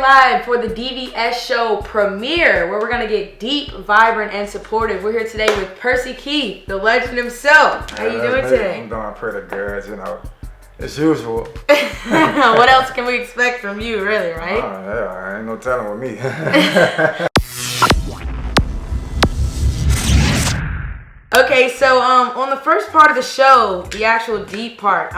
live for the DVS show premiere, where we're going to get deep, vibrant, and supportive. We're here today with Percy Keith, the legend himself. How you doing today? I'm doing pretty good, you know, as usual. What else can we expect from you, really, right? Yeah, ain't no telling with me. Okay, so on the first part of the show, the actual deep part,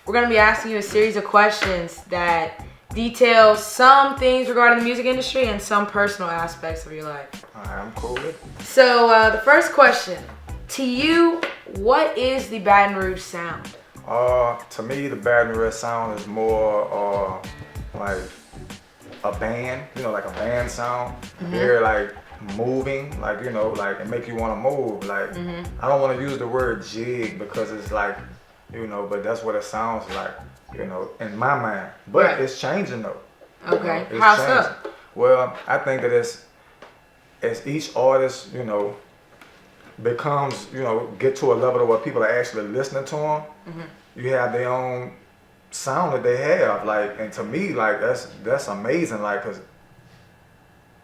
we're going to be asking you a series of questions that detail some things regarding the music industry and some personal aspects of your life. Alright, I'm cool with it. So the first question, to you, what is the Baton Rouge sound? To me, the Baton Rouge sound is more like a band, you know, like a band sound. Very like moving, like, you know, like it make you want to move. Like, I don't want to use the word jig because it's like, you know, but that's what it sounds like, you know, in my mind. But Right. it's changing though. Okay, You know, it's how changing. so? Well, I think that as each artist, you know, becomes, you know, get to a level where people are actually listening to them, you have their own sound that they have. Like, and to me, like, that's amazing. Like, cause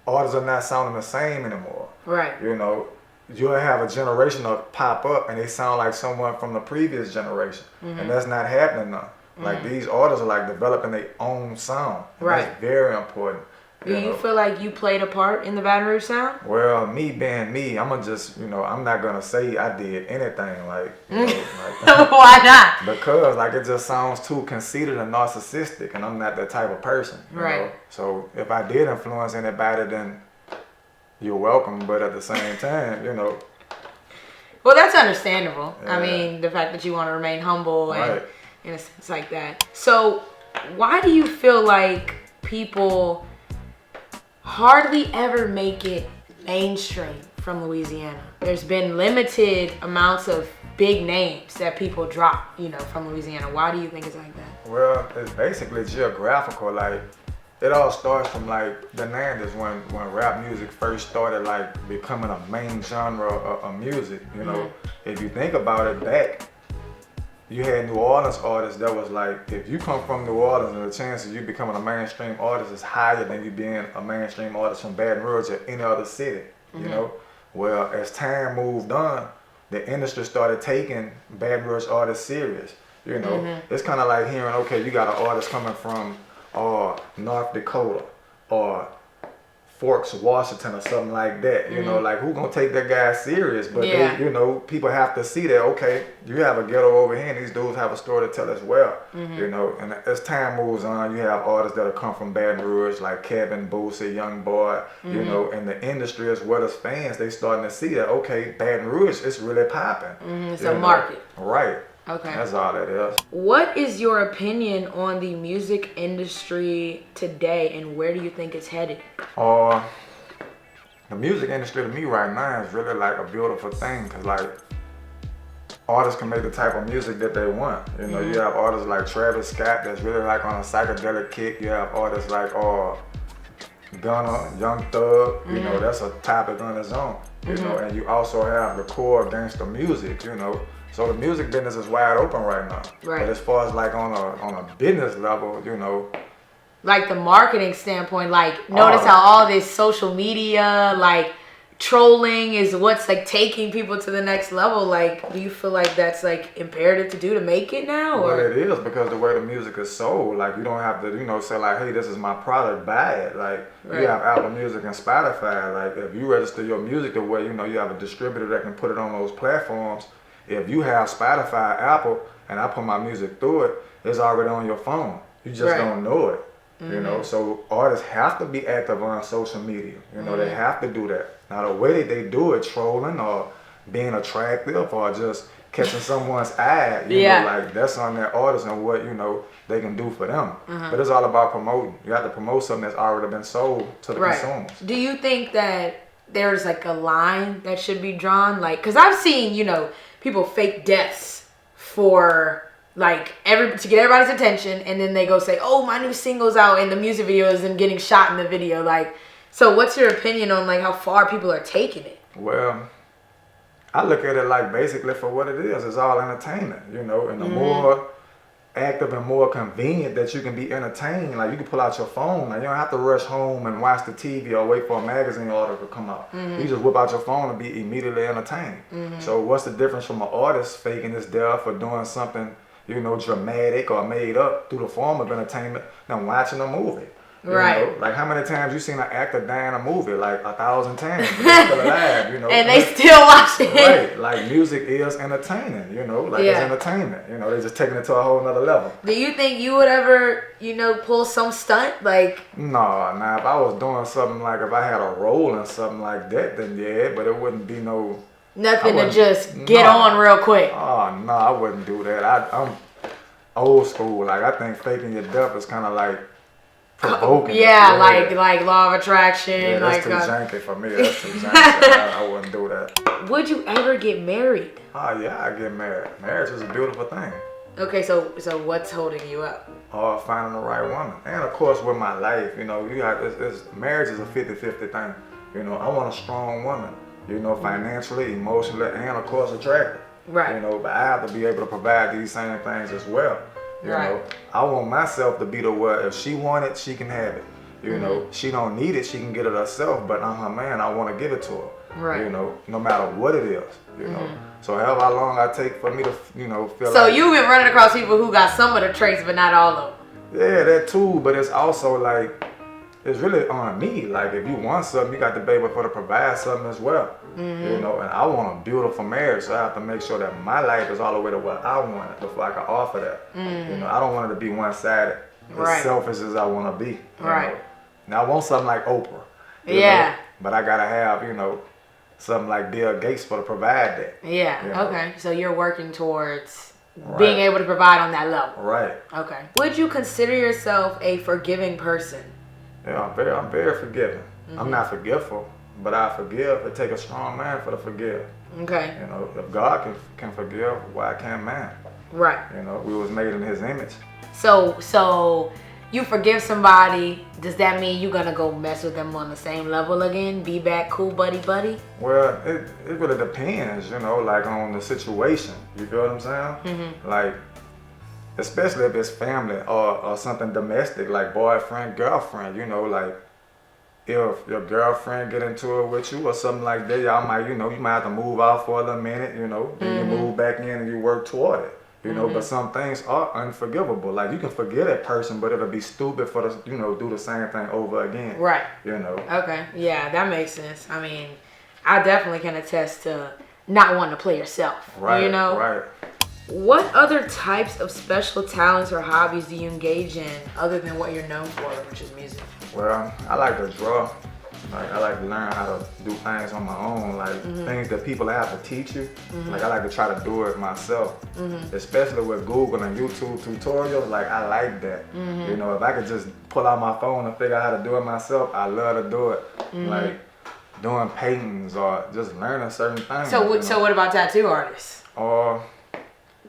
artists are not sounding the same anymore. Right. You know, you'll have a generation of pop up and they sound like someone from the previous generation, and that's not happening now. Like, these artists are like developing their own sound. And Right. That's very important. Do you know? feel like you played a part in the Baton Rouge sound? Well, me being me, I'm gonna just, you know, I'm not gonna say I did anything, like, you know, like Why not? because like it just sounds too conceited and narcissistic, and I'm not that type of person. You Right. know? So if I did influence anybody, then you're welcome. But at the same time, you know. Well, that's understandable. I Yeah. mean, the fact that you want to remain humble and Right. in a sense like that. So, why do you feel like people hardly ever make it mainstream from Louisiana? There's been limited amounts of big names that people drop, you know, from Louisiana. Why do you think it's like that? Well, it's basically geographical. Like, it all starts from like the 90s when rap music first started like becoming a main genre of music. You know, if you think about it back, you had New Orleans artists that was like, if you come from New Orleans, the chances of you becoming a mainstream artist is higher than you being a mainstream artist from Baton Rouge or any other city. You know, well, as time moved on, the industry started taking Baton Rouge artists serious. You know, it's kind of like hearing, okay, you got an artist coming from North Dakota or Forks, Washington, or something like that. You know, like, who gonna take that guy serious? But Yeah. they, you know, people have to see that, okay, you have a ghetto over here, and these dudes have a story to tell as well. You know, and as time moves on, you have artists that'll come from Baton Rouge, like Kevin Boosie, Young Boy. You know, and the industry as well as fans, they starting to see that, okay, Baton Rouge, it's really popping. It's You a know? market. Right. Okay. That's all it is. What is your opinion on the music industry today, and where do you think it's headed? The music industry to me right now is really like a beautiful thing, because like artists can make the type of music that they want. You know, you have artists like Travis Scott that's really like on a psychedelic kick. You have artists like Gunna, Young Thug. You know, that's a topic on its own. You know, and you also have the core gangster music. You know, so the music business is wide open right now. Right. But as far as like on a business level, you know. Like the marketing standpoint, like notice how all this social media, like trolling is what's like taking people to the next level. Like, do you feel like that's like imperative to do to make it now? Well, Or it is, because the way the music is sold, like, you don't have to, you know, say like, hey, this is my product, buy it. Like, Right. you have Apple Music and Spotify. Like, if you register your music the way, you know, you have a distributor that can put it on those platforms. If you have Spotify, Apple, and I put my music through it, it's already on your phone. You just Right. don't know it. You know, so artists have to be active on social media. You know, they have to do that. Now, the way that they do it, trolling or being attractive or just catching someone's eye, you know, like, that's on their artists and what, you know, they can do for them. But it's all about promoting. You have to promote something that's already been sold to the consumers. do you think that there's like a line that should be drawn? Like, because I've seen, you know, people fake deaths for like to get everybody's attention, and then they go say, oh, my new single's out, and the music video is them getting shot in the video. Like, so what's your opinion on like how far people are taking it? Well, I look at it like basically for what it is. It's all entertainment, you know, and the more active and more convenient that you can be entertained. Like you can pull out your phone. Like you don't have to rush home and watch the TV or wait for a magazine order to come out. You just whip out your phone and be immediately entertained. So what's the difference from an artist faking his death or doing something, you know, dramatic or made up through the form of entertainment than watching a movie? You know? Like how many times you seen an actor die in a movie? Like 1,000 times. But they're still alive, you know. And they still watch it. Right. Like music is entertaining, you know. Like it's entertainment. You know, they're just taking it to a whole nother level. Do you think you would ever, you know, pull some stunt? Like No, nah, if I was doing something like if I had a role in something like that, then yeah, but it wouldn't be no nothing to just get on real quick. Oh no, I wouldn't do that. I'm old school. Like I think faking your death is kinda like provoking. Yeah, like law of attraction. Yeah, that's like too janky for me. That's too janky. I wouldn't do that. Would you ever get married? Oh yeah, I get married. Marriage is a beautiful thing. Okay, so what's holding you up? Finding the right woman. And of course with my life, you know, marriage is a 50-50 thing. You know, I want a strong woman, you know, financially, emotionally, and of course attractive. Right. You know, but I have to be able to provide these same things as well. You know, I want myself to be the one. If she want it, she can have it. You know, she don't need it, she can get it herself. But I'm her man. I want to give it to her. Right. You know, no matter what it is. You know, so however long I take for me to, you know, feel. So like, you've been running across people who got some of the traits, but not all of them. Yeah, that too. But it's also like, it's really on me. Like if you want something, you got to be able to provide something as well. You know, and I want a beautiful marriage, so I have to make sure that my life is all the way to what I want it before I can offer that. You know, I don't want it to be one-sided, as selfish as I want to be. You know? Now I want something like Oprah. You know? But I gotta have, you know, something like Bill Gates to provide that. Yeah. You know? Okay. So you're working towards being able to provide on that level. Right. Okay. Would you consider yourself a forgiving person? Yeah, I'm very forgiving. I'm not forgetful, but I forgive. It takes a strong man to forgive. Okay. You know, if God can forgive, why can't man? Right. You know, we was made in His image. So you forgive somebody. Does that mean you're gonna go mess with them on the same level again? Be back cool, buddy? Well, it really depends. You know, like on the situation. You feel what I'm saying? Like, especially if it's family or something domestic, like boyfriend, girlfriend. You know, like. If your girlfriend get into it with you or something like that, y'all might, you know, you might have to move out for a little minute, you know, then you move back in and you work toward it, you know, but some things are unforgivable. Like you can forget that person, but it'll be stupid for the, you know, do the same thing over again. Right. You know. Okay. Yeah, that makes sense. I mean, I definitely can attest to not wanting to play yourself. Right. You know. Right. What other types of special talents or hobbies do you engage in other than what you're known for, which is music? Well, I like to draw. Like I like to learn how to do things on my own, like things that people have to teach you. Like I like to try to do it myself, especially with Google and YouTube tutorials. Like I like that. You know, if I could just pull out my phone and figure out how to do it myself, I love to do it. Like doing paintings or just learning certain things. So what about tattoo artists? Or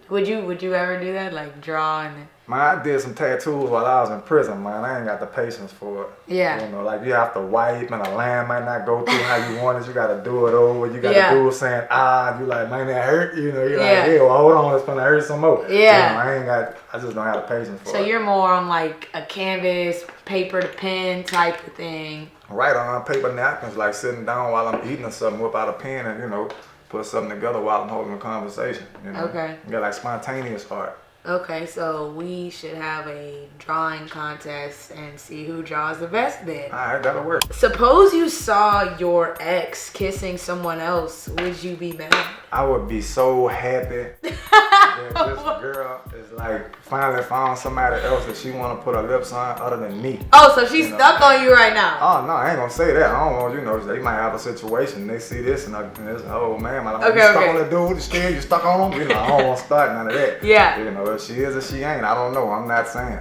would you ever do that, like draw and? Man, I did some tattoos while I was in prison, man. I ain't got the patience for it. Yeah. You know, like you have to wipe and a line might not go through how you want it. You gotta do it over. You gotta do it saying, you like, man, that hurt. You know, you're like, yeah, well, hold on, it's gonna hurt some more. Yeah. You know, I just don't have the patience for it. So you're more on like a canvas, paper to pen type of thing. Right, on paper napkins, like sitting down while I'm eating or something, whip out a pen and, you know, put something together while I'm holding a conversation. You know? Okay. You got like spontaneous art. Okay, so we should have a drawing contest and see who draws the best then. Alright, that'll work. Suppose you saw your ex kissing someone else, would you be mad? I would be so happy that this girl is like finally found somebody else that she want to put her lips on other than me. Oh, so she's stuck on you right now. Oh no, I ain't gonna say that. I don't want, you know, they might have a situation. They see this and this, oh man, you stuck on the dude, still you stuck on him. You know, I don't want to start none of that. Yeah. You know, if she is or she ain't, I don't know. I'm not saying.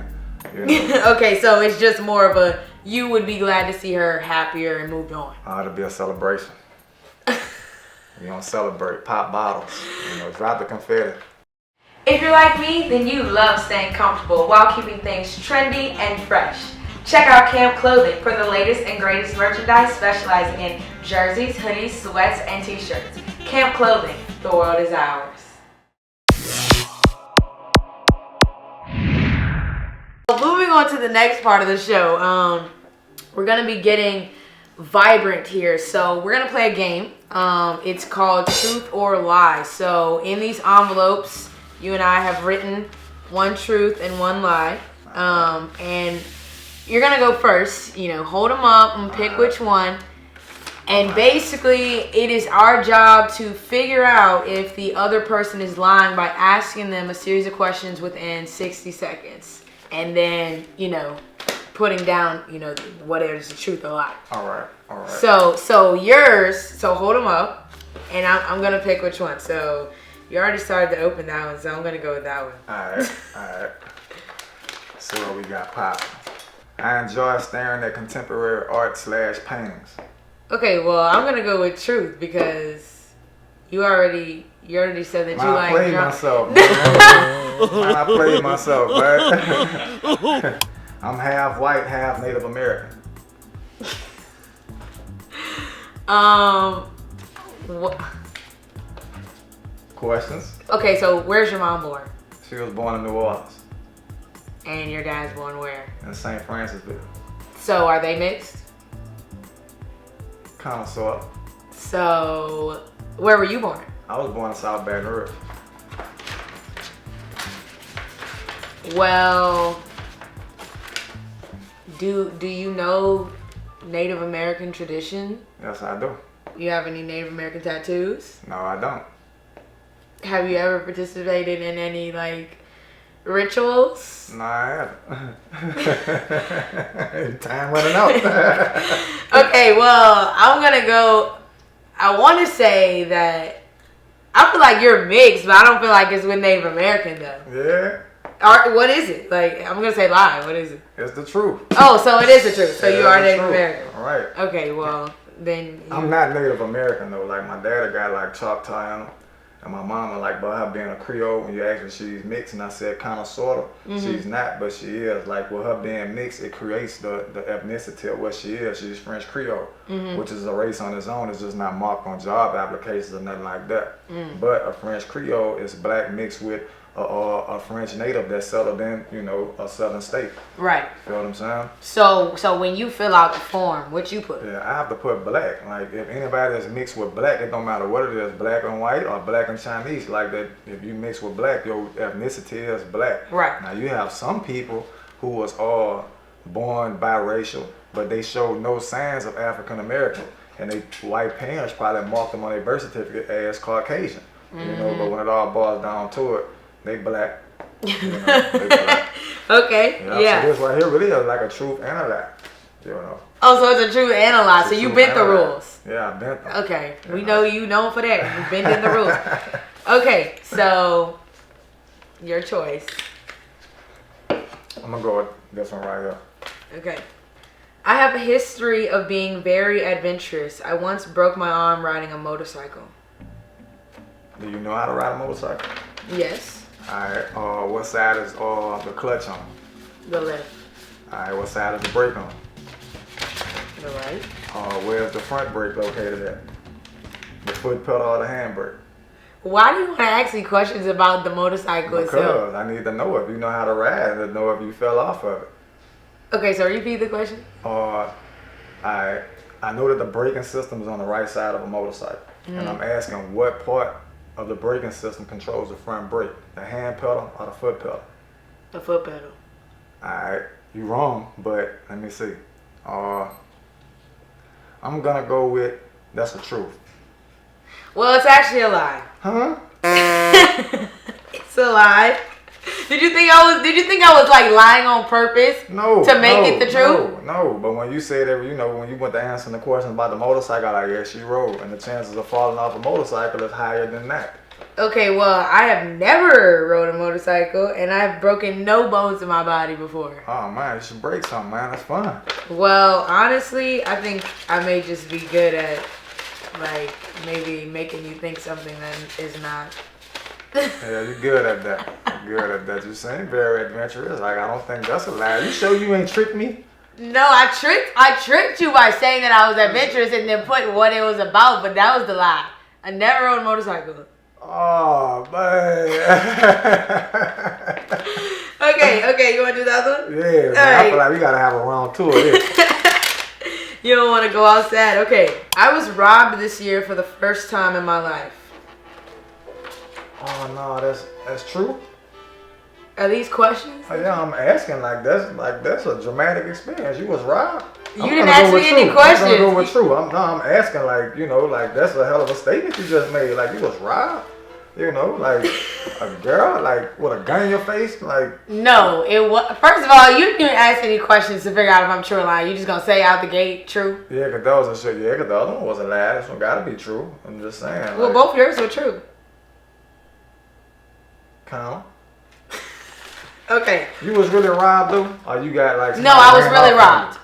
You know. Okay, so it's just more of a, you would be glad to see her happier and moved on. It'll be a celebration. You don't celebrate, pop bottles, you know, drop the confetti. If you're like me, then you love staying comfortable while keeping things trendy and fresh. Check out Camp Clothing for the latest and greatest merchandise specializing in jerseys, hoodies, sweats, and t-shirts. Camp Clothing, the world is ours. on to the next part of the show. We're gonna be getting vibrant here, so we're gonna play a game. It's called Truth or Lie. So in these envelopes, you and I have written one truth and one lie, and you're gonna go first. You know, hold them up and pick which one. And basically, it is our job to figure out if the other person is lying by asking them a series of questions within 60 seconds. And then, you know, putting down, you know, whether it's the truth or lie. All right. So yours, so hold them up, and I'm going to pick which one. So you already started to open that one, so I'm going to go with that one. All right. So what we got popping. I enjoy staring at contemporary art / paintings. Okay, well, I'm gonna go with truth because you already said that you like. I played myself. I played myself, man. I'm half white, half Native American. What? Questions? Okay, so where's your mom born? She was born in New Orleans. And your dad's born where? In St. Francisville. So are they mixed? Kind of, sort of. So where were you born? I was born in South Baton Rouge. Well, do you know Native American tradition? Yes, I do. You have any Native American tattoos? No, I don't. Have you ever participated in any like rituals? No, I haven't. Time running out. Okay, well, I'm gonna go. I want to say that I feel like you're mixed, but I don't feel like it's with Native American though. Yeah. Or what is it? Like, I'm gonna say lie. What is it? It's the truth. Oh, so it is the truth. So Yeah, you are it's the Native truth. American. All right. Okay, well then. I'm not Native American though. Like my dad got like Choctaw in him. And my mama like about her being a Creole. When you asked me she's mixed, and I said kind of sort of. She's not, but she is. Like with her being mixed, it creates the ethnicity of what she is. She's French Creole, which is a race on its own. It's just not marked on job applications or nothing like that. But a French Creole is black mixed with a French native that settled in, you know, a southern state. Right. Feel what I'm saying? So when you fill out the form, what you put? Yeah, I have to put black. Like if anybody that's mixed with black, it don't matter what it is, black and white or black and Chinese. Like that, if you mix with black, your ethnicity is black. Right. Now you have some people who was all born biracial, but they show no signs of African American, and they white parents probably marked them on their birth certificate as Caucasian. You know, but when it all boils down to it, they black. You know, they black. Okay. You know? Yeah. So this right here really is like a truth and a lie. You know. Oh, so it's a truth and a lie. So you bent the rules. Yeah, I bent them. Okay. We know you known for that. You bending the rules. Okay. So your choice. I'm gonna go with this one right here. Okay. I have a history of being very adventurous. I once broke my arm riding a motorcycle. Do you know how to ride a motorcycle? Yes. Alright, what side is the clutch on? The left. Alright, what side is the brake on? The right. Where's the front brake located at? The foot pedal or the handbrake? Why do you want to ask me questions about the motorcycle itself? Because I need to know if you know how to ride and to know if you fell off of it. Okay, so repeat the question. I know that the braking system is on the right side of a motorcycle. And I'm asking what part of the braking system controls the front brake? The hand pedal or the foot pedal? The foot pedal. Alright, you wrong, but let me see. I'm gonna go with that's the truth. Well, it's actually a lie. Huh? It's a lie. Did you think I was like lying on purpose? No. To make it the truth? No. But when you said that, you know, when you went to answering the question about the motorcycle, like yeah, she rode, and the chances of falling off a motorcycle is higher than that. Okay, well, I have never rode a motorcycle, and I've broken no bones in my body before. Oh man, you should break something, man. That's fun. Well, honestly, I think I may just be good at like maybe making you think something that is not. Yeah, you're good at that. You're good at that. You seem very adventurous. Like I don't think that's a lie. You sure you ain't tricked me? No, I tricked you by saying that I was adventurous and then put what it was about, but that was the lie. I never rode a motorcycle. Oh man. Okay, you want to do the other one? Yeah, man, I feel like we gotta have a round two of this. You don't want to go outside. Okay, I was robbed this year for the first time in my life. Oh no, that's true. Are these questions? Oh, yeah, I'm asking that's a dramatic experience. You was robbed. You didn't ask me any questions. I'm gonna go with true. I'm asking like that's a hell of a statement you just made. Like you was robbed. Like a girl, like with a gun in your face, like. No, it was. First of all, you didn't ask any questions to figure out if I'm true or lying. You just gonna say out the gate true. Yeah, cause that was a shit. Yeah, cause the other one was a lie. This one gotta be true. I'm just saying. Well, both yours were true. Count. Okay. You was really robbed though, or you got like? No, I was really robbed.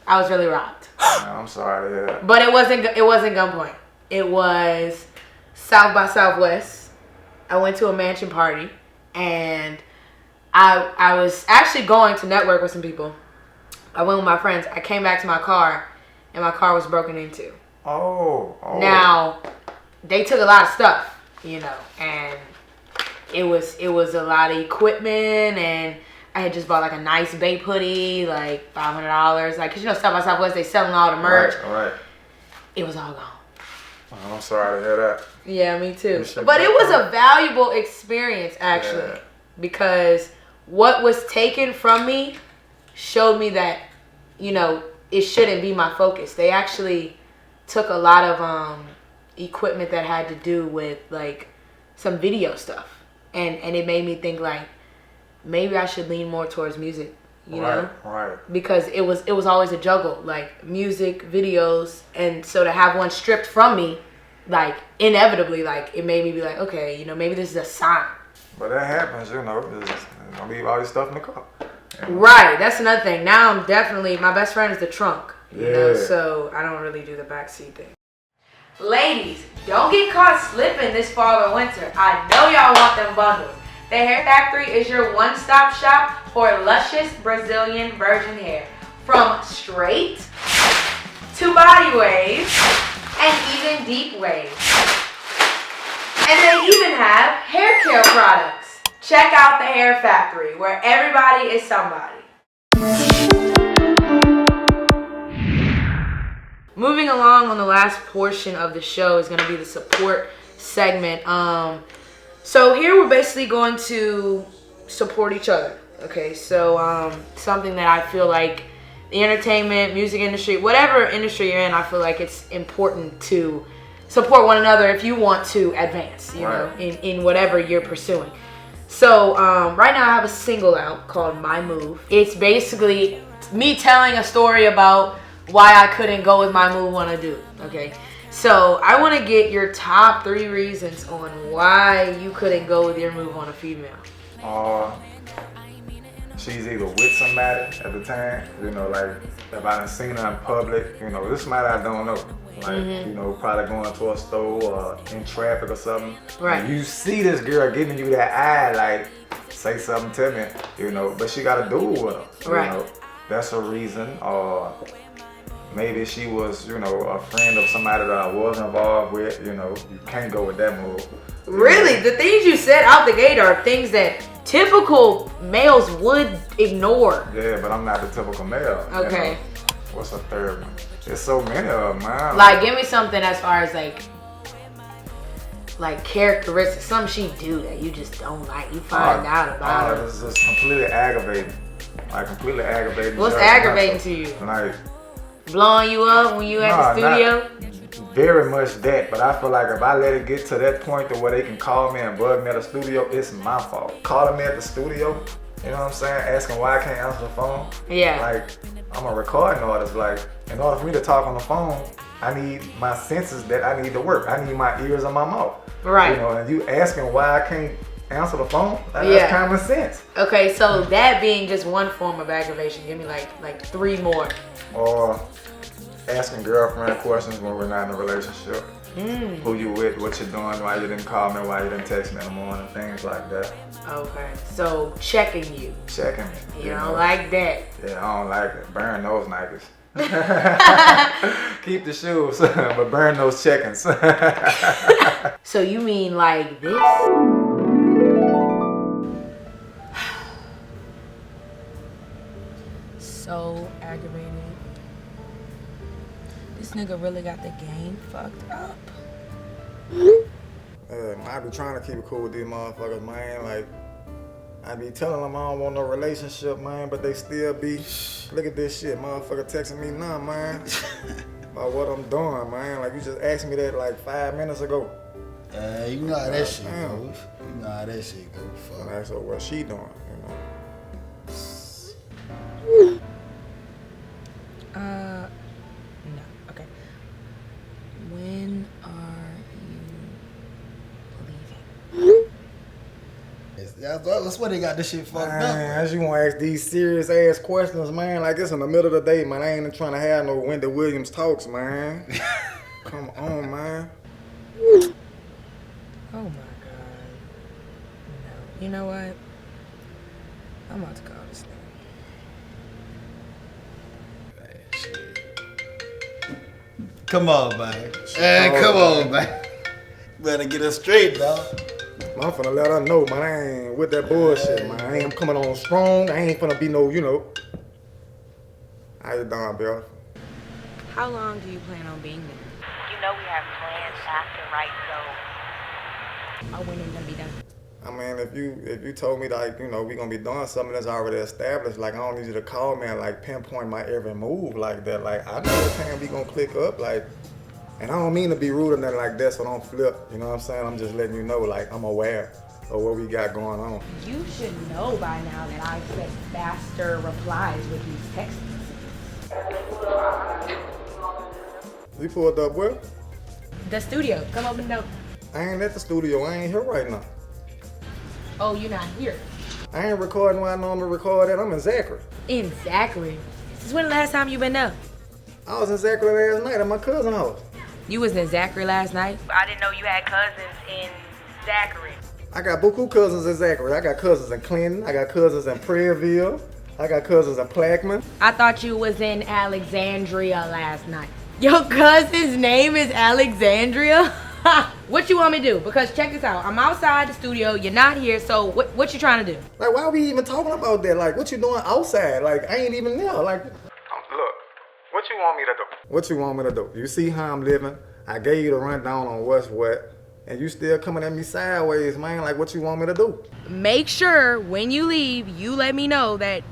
I was really robbed. I'm sorry to hear that. But it wasn't gunpoint. It was South by Southwest. I went to a mansion party, and I was actually going to network with some people. I went with my friends. I came back to my car, and my car was broken into. Oh. Now, they took a lot of stuff, and it was a lot of equipment, and I had just bought like a nice Bape hoodie, like $500. Like, cause South by Southwest, they selling all the merch. Right. It was all gone. Oh, I'm sorry to hear that. Yeah, me too. But it was a valuable experience, actually, because what was taken from me showed me that, it shouldn't be my focus. They actually took a lot of equipment that had to do with like some video stuff, and it made me think like maybe I should lean more towards music. You know, right? Because it was always a juggle, like music, videos, and so to have one stripped from me, like inevitably, like it made me be like, okay, maybe this is a sign. But that happens, don't leave all your stuff in the car. Right, that's another thing. Now I'm definitely, my best friend is the trunk, Yeah. So I don't really do the backseat thing. Ladies, don't get caught slipping this fall or winter. I know y'all want them bundles. The Hair Factory is your one-stop shop for luscious Brazilian virgin hair. From straight to body waves and even deep waves. And they even have hair care products. Check out the Hair Factory, where everybody is somebody. Moving along on the last portion of the show is going to be the support segment. So here we're basically going to support each other. Okay, so something that I feel like the entertainment, music industry, whatever industry you're in, I feel like it's important to support one another if you want to advance, you know, in whatever you're pursuing. So right now I have a single out called My Move. It's basically me telling a story about why I couldn't go with my move when I do. Okay. So I want to get your top 3 reasons on why you couldn't go with your move on a female. She's either with somebody at the time, like if I done seen her in public, this somebody I don't know. Like, probably going to a store or in traffic or something. Right. And you see this girl giving you that eye, like, say something to me, but she got a dude with her. Right. That's a reason. Or maybe she was, a friend of somebody that I was involved with, you can't go with that move. Really? The things you said out the gate are things that typical males would ignore. Yeah, but I'm not the typical male. Okay. What's a third one? There's so many of them, man. Like, give me something as far as like characteristics, something she do that you just don't like. You find out about her. It's just completely aggravating. Like, completely aggravating. What's aggravating to you? Like, blowing you up when you at the studio? Very much that, but I feel like if I let it get to that point to where they can call me and bug me at the studio, it's my fault. Calling me at the studio, you know what I'm saying? Asking why I can't answer the phone. Yeah. Like, I'm a recording artist. Like, in order for me to talk on the phone, I need my senses that I need to work. I need my ears and my mouth. Right. And you asking why I can't answer the phone, that's common sense. Okay, so that being just one form of aggravation, give me like 3 more. Or asking girlfriend questions when we're not in a relationship. Who you with, what you doing, why you didn't call me, why you didn't text me in the morning, things like that. Okay, so checking you. Checking me. You don't like that. Yeah, I don't like it. Burn those Nikes. Keep the shoes, but burn those check-ins. So you mean like this? so aggravated. This nigga really got the game fucked up. I be trying to keep it cool with these motherfuckers, man. Like, I be telling them I don't want no relationship, man, but they still be. Look at this shit, motherfucker texting me now, man. About what I'm doing, man. Like, you just asked me that like 5 minutes ago. You know how that shit goes. You know how that shit goes. Fuck. That's what she doing, No. Okay. When are you leaving? That's why they got this shit fucked man, up. as you want to ask these serious ass questions, man. Like, it's in the middle of the day, man. I ain't trying to have no Wendy Williams talks, man. Come on, man. Oh my god. No. You know what? I'm about to call this nigga. Come on, man. Come on, man. Better get us straight, dog. I'm finna let her know, man. I ain't with that bullshit, man. I ain't coming on strong. I ain't finna be no, you know. How you doing, Bill? How long do you plan on being there? You know we have plans after, right? So When are you gonna be done? I mean, if you told me like, you know, we gonna be doing something that's already established, like I don't need you to call me and like pinpoint my every move like that. Like I know what time we gonna click up, like, and I don't mean to be rude or nothing like that, so don't flip. You know what I'm saying? I'm just letting you know, like I'm aware of what we got going on. You should know by now that I expect faster replies with these text messages. You pulled up where? The studio. Come open the door. I ain't at the studio. I ain't here right now. Oh, you're not here. I ain't recording where I normally record at. I'm in Zachary. In Zachary? Since when the last time you been up? I was in Zachary last night at my cousin's house. You was in Zachary last night? I didn't know you had cousins in Zachary. I got buku cousins in Zachary. I got cousins in Clinton. I got cousins in Prairieville. I got cousins in Plaquemine. I thought you was in Alexandria last night. Your cousin's name is Alexandria? What you want me to do? Because check this out. I'm outside the studio. You're not here. So what you trying to do? Like, why are we even talking about that? Like, what you doing outside? Like, I ain't even there. Like, look, what you want me to do? What you want me to do? You see how I'm living? I gave you the rundown on what's what. And you still coming at me sideways, man. Like, what you want me to do? Make sure when you leave, you let me know that,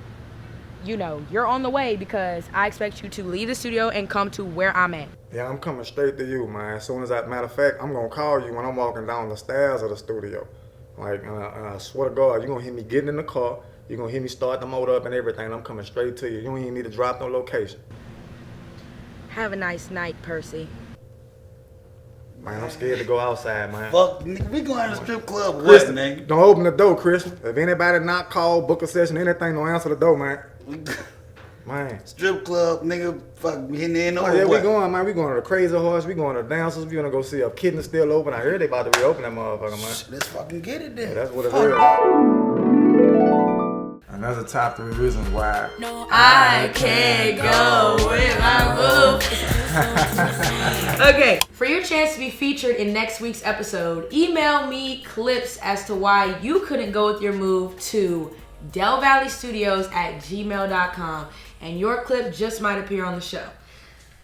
you know, you're on the way, because I expect you to leave the studio and come to where I'm at. Yeah, I'm coming straight to you, man. As soon as matter of fact, I'm gonna call you when I'm walking down the stairs of the studio. Like, I swear to God, you're gonna hear me getting in the car. You're gonna hear me start the motor up and everything. I'm coming straight to you. You don't even need to drop no location. Have a nice night, Percy. Man, I'm scared to go outside, man. Fuck, nigga, we going to the strip club. What, Christian, nigga? don't open the door, Christian. If anybody not call, book a session, anything, don't answer the door, man. Man. Strip club, nigga, fuck, we hitting in Oh, over yeah, what? we going, man. We going to the Crazy Horse. We going to the dancers. We gonna go see if Kidney's still open. I heard they about to reopen that motherfucker, man. Let's fucking get it then. Yeah, that's what it Fuck. is. And that's the top 3 reasons why I can't go with my move. Okay, for your chance to be featured in next week's episode, email me clips as to why you couldn't go with your move to delvalleystudios@gmail.com, and your clip just might appear on the show.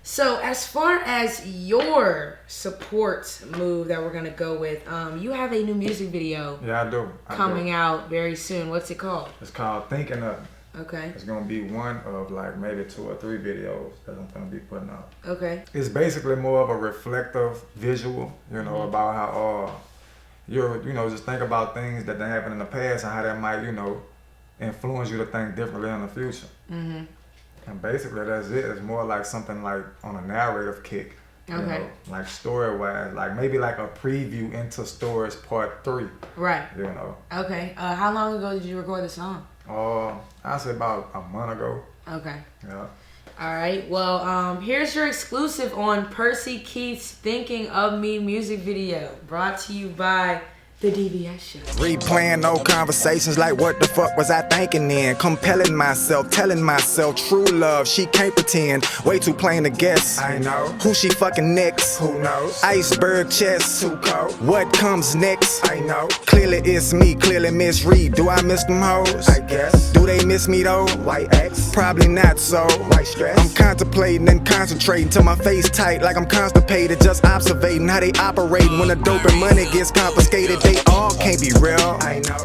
So as far as your support move that we're gonna go with, you have a new music video Yeah, I do. coming out very soon. What's it called? It's called Thinking Up. Okay. It's gonna be one of like maybe 2 or 3 videos that I'm gonna be putting out. Okay. It's basically more of a reflective visual, you know, about how you're, you know, just think about things that happened in the past and how that might, you know, influence you to think differently in the future. Mm-hmm. And basically that's it. It's more like something like on a narrative kick. You Okay. know, like story-wise, like maybe like a preview into Stories Part 3. Right. You know. Okay. How long ago did you record the song? I'd say about a month ago. Okay. Yeah. All right. Well, here's your exclusive on Percy Keith's Thinking of Me music video, brought to you by The DVS Show. Replaying old conversations like what the fuck was I thinking then? Compelling myself, telling myself true love, she can't pretend. Way too plain to guess. I know. Who she fucking next? Who knows? Iceberg chest. Too cold. What comes next? I know. Clearly it's me, clearly misread. Do I miss them hoes? I guess. Do they miss me though? White X. Probably not so. White stress. I'm contemplating and concentrating till my face tight like I'm constipated. Just observating how they operate. When the dope and money gets confiscated, they all can't be real. I know.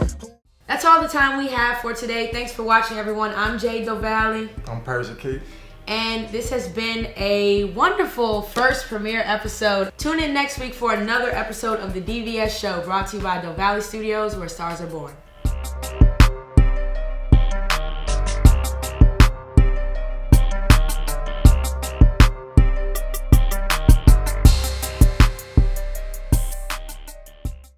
That's all the time we have for today. Thanks for watching, everyone. I'm Jade Dovalley. I'm Persia Keith. And this has been a wonderful first premiere episode. Tune in next week for another episode of the DVS Show, brought to you by Dovalley Studios, where stars are born.